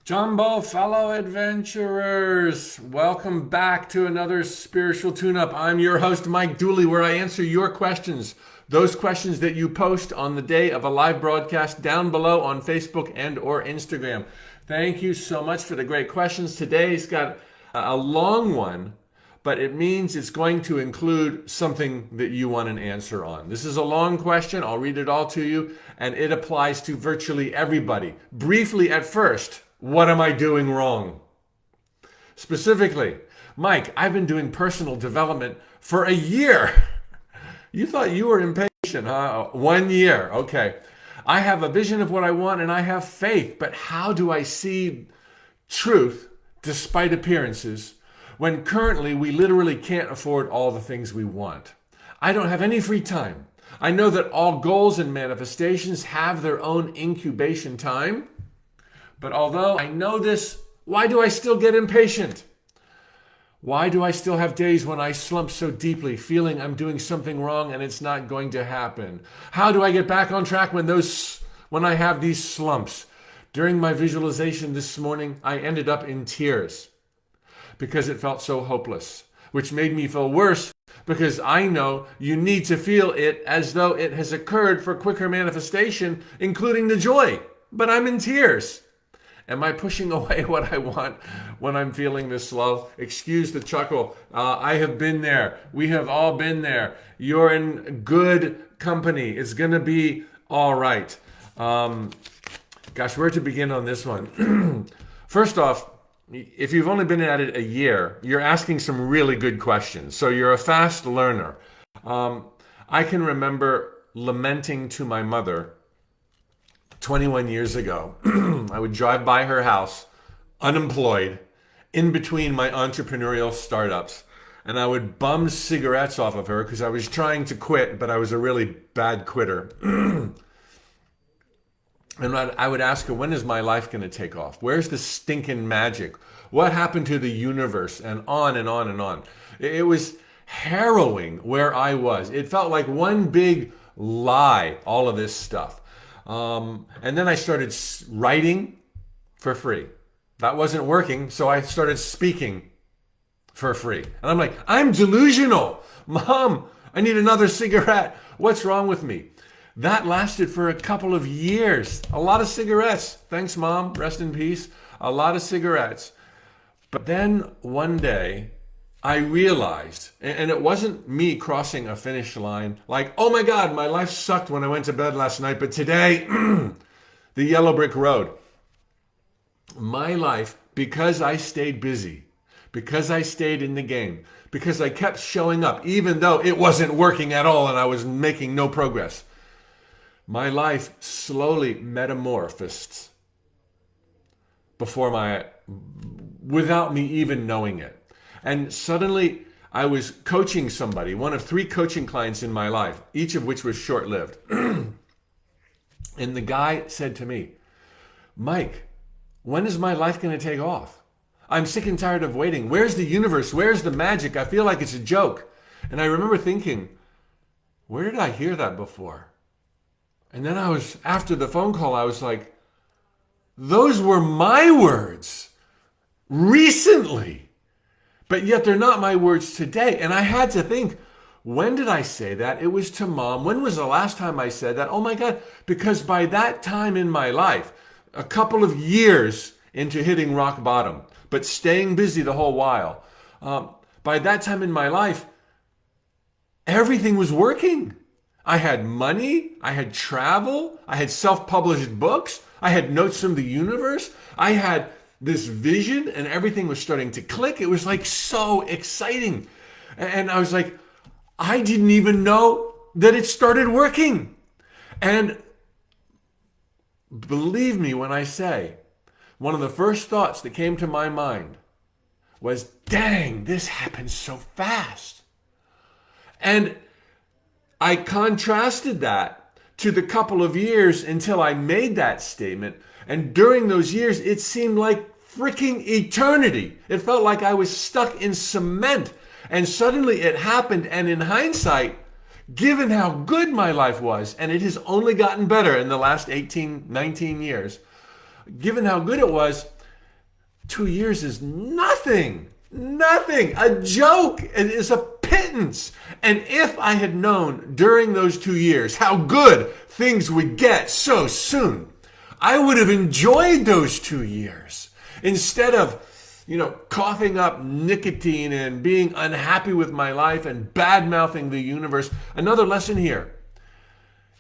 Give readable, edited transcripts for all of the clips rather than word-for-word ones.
Jumbo, fellow adventurers, welcome back to another spiritual tune-up. I'm your host, Mike Dooley, where I answer your questions. Those questions that you post on the day of a live broadcast down below on Facebook and or Instagram. Thank you so much for the great questions. Today's got a long one, but it means it's going to include something that you want an answer on. This is a long question. I'll read it all to you, and it applies to virtually everybody. Briefly at first, what am I doing wrong? Specifically, Mike, I've been doing personal development for a year. You thought you were impatient, huh? 1 year. Okay. I have a vision of what I want and I have faith, but how do I see truth despite appearances when currently we literally can't afford all the things we want? I don't have any free time. I know that all goals and manifestations have their own incubation time. But although I know this, why do I still get impatient? Why do I still have days when I slump so deeply, feeling I'm doing something wrong and it's not going to happen? How do I get back on track when I have these slumps? During my visualization this morning, I ended up in tears because it felt so hopeless, which made me feel worse because I know you need to feel it as though it has occurred for quicker manifestation, including the joy. But I'm in tears. Am I pushing away what I want when I'm feeling this low? Excuse the chuckle. I have been there. We have all been there. You're in good company. It's going to be all right. Where to begin on this one? First off, if you've only been at it a year, you're asking some really good questions. So you're a fast learner. I can remember lamenting to my mother 21 years ago. I would drive by her house, unemployed, in between my entrepreneurial startups, and I would bum cigarettes off of her because I was trying to quit, but I was a really bad quitter. And I would ask her, when is my life going to take off? Where's the stinking magic? What happened to the universe? And on and on and on. It was harrowing where I was. It felt like one big lie, all of this stuff. And then I started writing for free. That wasn't working, so I started speaking for free. And I'm like, I'm delusional. Mom, I need another cigarette. What's wrong with me? That lasted for a couple of years. A lot of cigarettes. Thanks, Mom. Rest in peace. A lot of cigarettes. But then one day, I realized, and it wasn't me crossing a finish line, like, oh my God, my life sucked when I went to bed last night, but today, the yellow brick road. My life, because I stayed busy, because I stayed in the game, because I kept showing up, even though it wasn't working at all and I was making no progress, my life slowly metamorphosed without me even knowing it. And suddenly I was coaching somebody, one of 3 coaching clients in my life, each of which was short-lived. And the guy said to me, Mike, when is my life going to take off? I'm sick and tired of waiting. Where's the universe? Where's the magic? I feel like it's a joke. And I remember thinking, where did I hear that before? And then after the phone call, I was like, those were my words recently. But yet they're not my words today. And I had to think, when did I say that? It was to Mom. When was the last time I said that? Oh my God. Because by that time in my life, a couple of years into hitting rock bottom, but staying busy the whole while, by that time in my life, everything was working. I had money, I had travel, I had self-published books, I had notes from the universe, I had this vision, and everything was starting to click. It was like so exciting. And I was like, I didn't even know that it started working. And believe me when I say, one of the first thoughts that came to my mind was, dang, this happened so fast. And I contrasted that to the couple of years until I made that statement. And during those years, it seemed like freaking eternity. It felt like I was stuck in cement. And suddenly it happened. And in hindsight, given how good my life was, and it has only gotten better in the last 18, 19 years, given how good it was, 2 years is nothing. Nothing. A joke. It is a pittance. And if I had known during those 2 years how good things would get so soon, I would have enjoyed those 2 years instead of, coughing up nicotine and being unhappy with my life and bad-mouthing the universe. Another lesson here.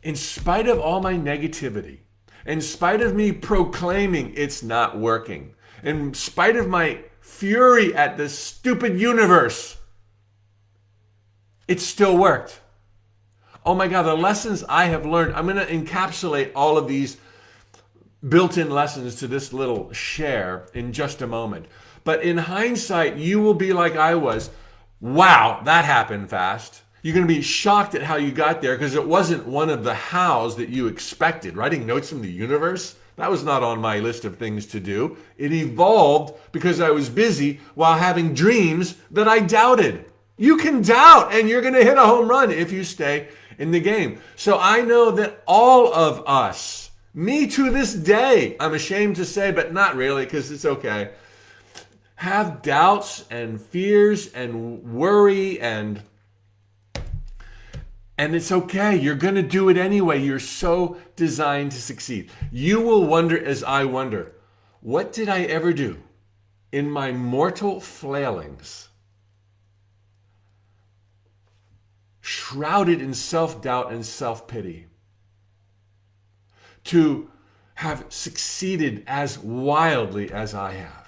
In spite of all my negativity, in spite of me proclaiming it's not working, in spite of my fury at this stupid universe, it still worked. Oh my God, the lessons I have learned, I'm going to encapsulate all of these built-in lessons to this little share in just a moment. But in hindsight, you will be like I was. Wow, that happened fast. You're going to be shocked at how you got there because it wasn't one of the hows that you expected. Writing notes from the universe, that was not on my list of things to do. It evolved because I was busy while having dreams that I doubted. You can doubt and you're going to hit a home run if you stay in the game. So I know that all of us, me to this day, I'm ashamed to say, but not really because it's okay, have doubts and fears and worry and it's okay. You're going to do it anyway. You're so designed to succeed. You will wonder as I wonder, what did I ever do in my mortal flailings, shrouded in self-doubt and self-pity, to have succeeded as wildly as I have?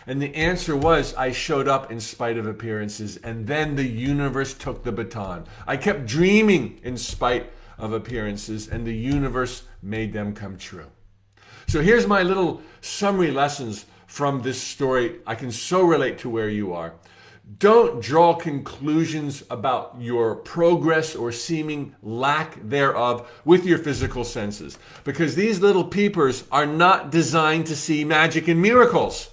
And the answer was I showed up in spite of appearances, and then the universe took the baton. I kept dreaming in spite of appearances, and the universe made them come true. So here's my little summary lessons from this story. I can so relate to where you are. Don't draw conclusions about your progress or seeming lack thereof with your physical senses, because these little peepers are not designed to see magic and miracles.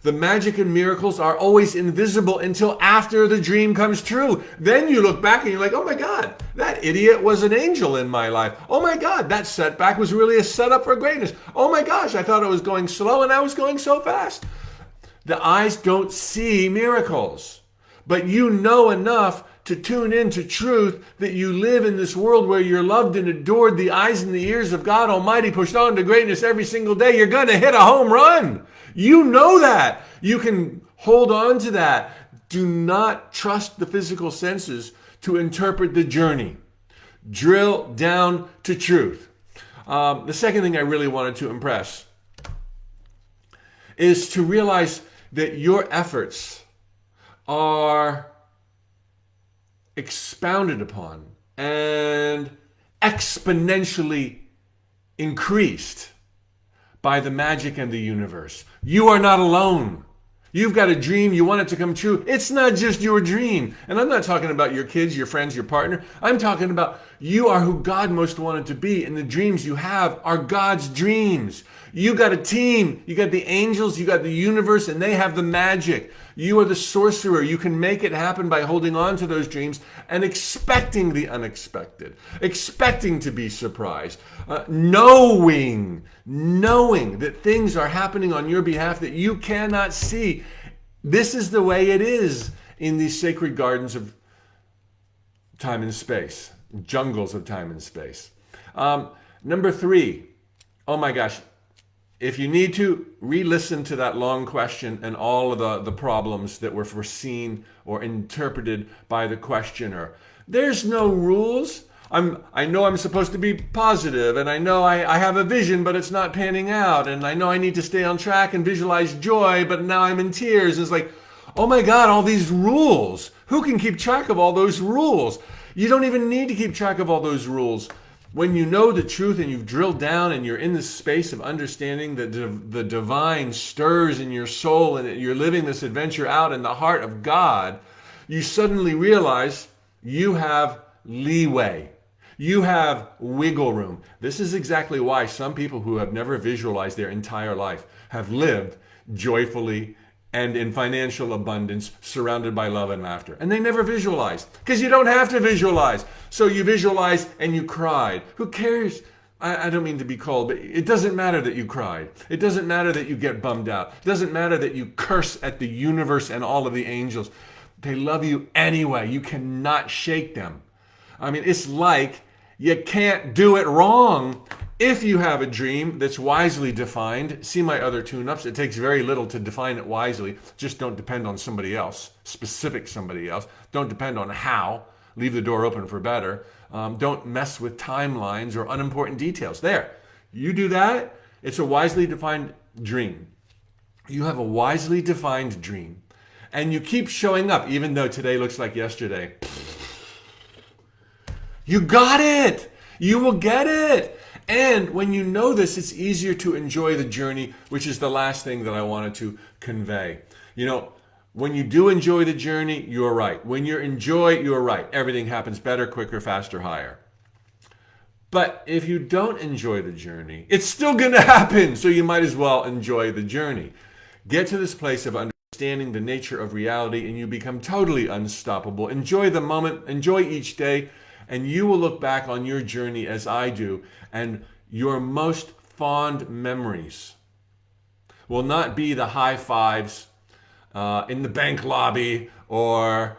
The magic and miracles are always invisible until after the dream comes true. Then you look back and you're like, oh my God, that idiot was an angel in my life. Oh my God, that setback was really a setup for greatness. Oh my gosh, I thought it was going slow and I was going so fast. The eyes don't see miracles, but you know enough to tune into truth that you live in this world where you're loved and adored, the eyes and the ears of God Almighty pushed on to greatness every single day. You're going to hit a home run. You know that. You can hold on to that. Do not trust the physical senses to interpret the journey. Drill down to truth. The second thing I really wanted to impress is to realize that your efforts are expounded upon and exponentially increased by the magic and the universe. You are not alone. You've got a dream. You want it to come true. It's not just your dream. And I'm not talking about your kids, your friends, your partner. I'm talking about you are who God most wanted to be. And the dreams you have are God's dreams. You got a team. You got the angels. You got the universe. And they have the magic. You are the sorcerer. You can make it happen by holding on to those dreams and expecting the unexpected. Expecting to be surprised. Knowing that things are happening on your behalf that you cannot see. This is the way it is in these sacred gardens of time and space, jungles of time and space. Number 3, oh my gosh, if you need to, re-listen to that long question and all of the problems that were foreseen or interpreted by the questioner. There's no rules. I know I'm supposed to be positive, and I know I have a vision, but it's not panning out, and I know I need to stay on track and visualize joy, but now I'm in tears. It's like, oh my God, all these rules. Who can keep track of all those rules? You don't even need to keep track of all those rules. When you know the truth and you've drilled down and you're in this space of understanding that the divine stirs in your soul and that you're living this adventure out in the heart of God, you suddenly realize you have leeway. You have wiggle room. This is exactly why some people who have never visualized their entire life have lived joyfully and in financial abundance, surrounded by love and laughter. And they never visualized, because you don't have to visualize. So you visualize and you cried. Who cares? I don't mean to be cold, but it doesn't matter that you cried. It doesn't matter that you get bummed out. It doesn't matter that you curse at the universe and all of the angels. They love you anyway. You cannot shake them. I mean, it's like you can't do it wrong if you have a dream that's wisely defined. See my other tune-ups. It takes very little to define it wisely. Just don't depend on somebody else, specific somebody else. Don't depend on how. Leave the door open for better. Don't mess with timelines or unimportant details. There, you do that, it's a wisely defined dream. You have a wisely defined dream. And you keep showing up, even though today looks like yesterday. You got it! You will get it! And when you know this, it's easier to enjoy the journey, which is the last thing that I wanted to convey. You know, when you do enjoy the journey, you're right. When you enjoy, you're right. Everything happens better, quicker, faster, higher. But if you don't enjoy the journey, it's still going to happen. So you might as well enjoy the journey. Get to this place of understanding the nature of reality and you become totally unstoppable. Enjoy the moment, enjoy each day, and you will look back on your journey as I do, and your most fond memories will not be the high fives in the bank lobby or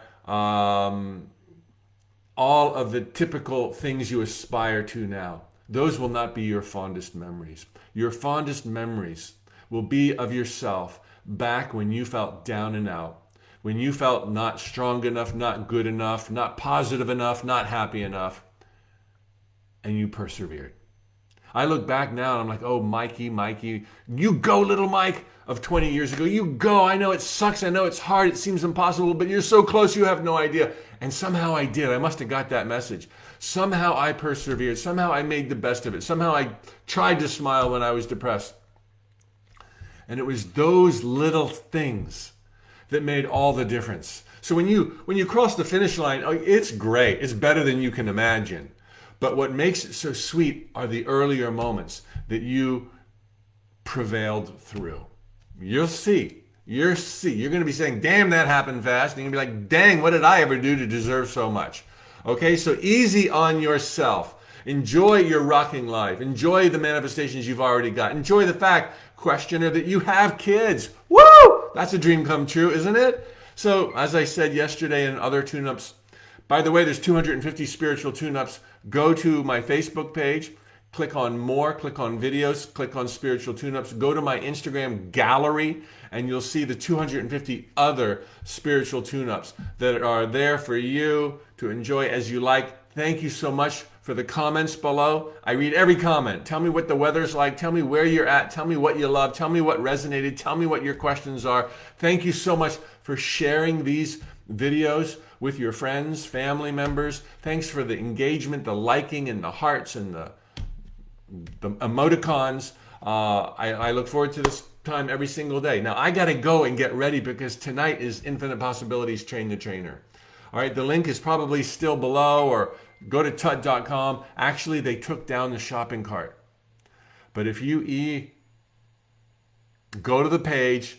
all of the typical things you aspire to now. Those will not be your fondest memories. Your fondest memories will be of yourself back when you felt down and out, when you felt not strong enough, not good enough, not positive enough, not happy enough, and you persevered. I look back now and I'm like, oh, Mikey, you go, little Mike of 20 years ago. You go. I know it sucks. I know it's hard. It seems impossible, but you're so close. You have no idea. And somehow I did. I must have got that message. Somehow I persevered. Somehow I made the best of it. Somehow I tried to smile when I was depressed. And it was those little things that made all the difference. So when you cross the finish line, oh, it's great. It's better than you can imagine. But what makes it so sweet are the earlier moments that you prevailed through. You'll see. You're going to be saying, damn, that happened fast. And you're going to be like, dang, what did I ever do to deserve so much? Okay, so easy on yourself. Enjoy your rocking life. Enjoy the manifestations you've already got. Enjoy the fact, questioner, that you have kids. Woo! That's a dream come true, isn't it? So, as I said yesterday in other tune-ups, by the way, there's 250 spiritual tune-ups. Go to my Facebook page, click on more, click on videos, click on spiritual tune-ups. Go to my Instagram gallery, and you'll see the 250 other spiritual tune-ups that are there for you to enjoy as you like. Thank you so much for the comments below. I read every comment. Tell me what the weather's like. Tell me where you're at. Tell me what you love. Tell me what resonated. Tell me what your questions are. Thank you so much for sharing these videos with your friends, family members. Thanks for the engagement, the liking, and the hearts, and the emoticons. I look forward to this time every single day. Now, I got to go and get ready because tonight is Infinite Possibilities Train the Trainer. All right, the link is probably still below, or go to tut.com. Actually, they took down the shopping cart. But if you go to the page,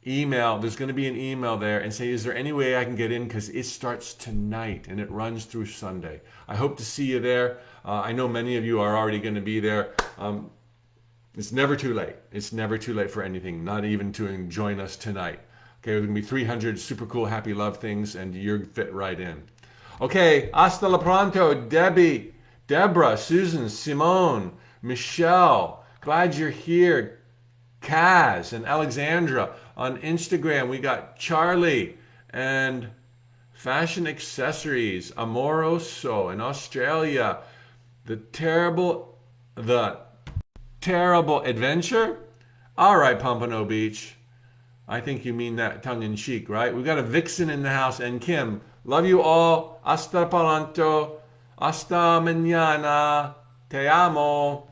email, there's going to be an email there, and say, is there any way I can get in? Because it starts tonight and it runs through Sunday. I hope to see you there. I know many of you are already going to be there. It's never too late. It's never too late for anything, not even to join us tonight. Okay, there's going to be 300 super cool, happy, love things, and you're fit right in. Okay, hasta la pronto, Debbie, Deborah, Susan, Simone, Michelle. Glad you're here. Kaz and Alexandra. On Instagram, we got Charlie and Fashion Accessories, Amoroso in Australia. The terrible adventure? All right, Pompano Beach. I think you mean that tongue-in-cheek, right? We've got a Vixen in the house, and Kim. Love you all. Hasta pronto. Hasta mañana. Te amo.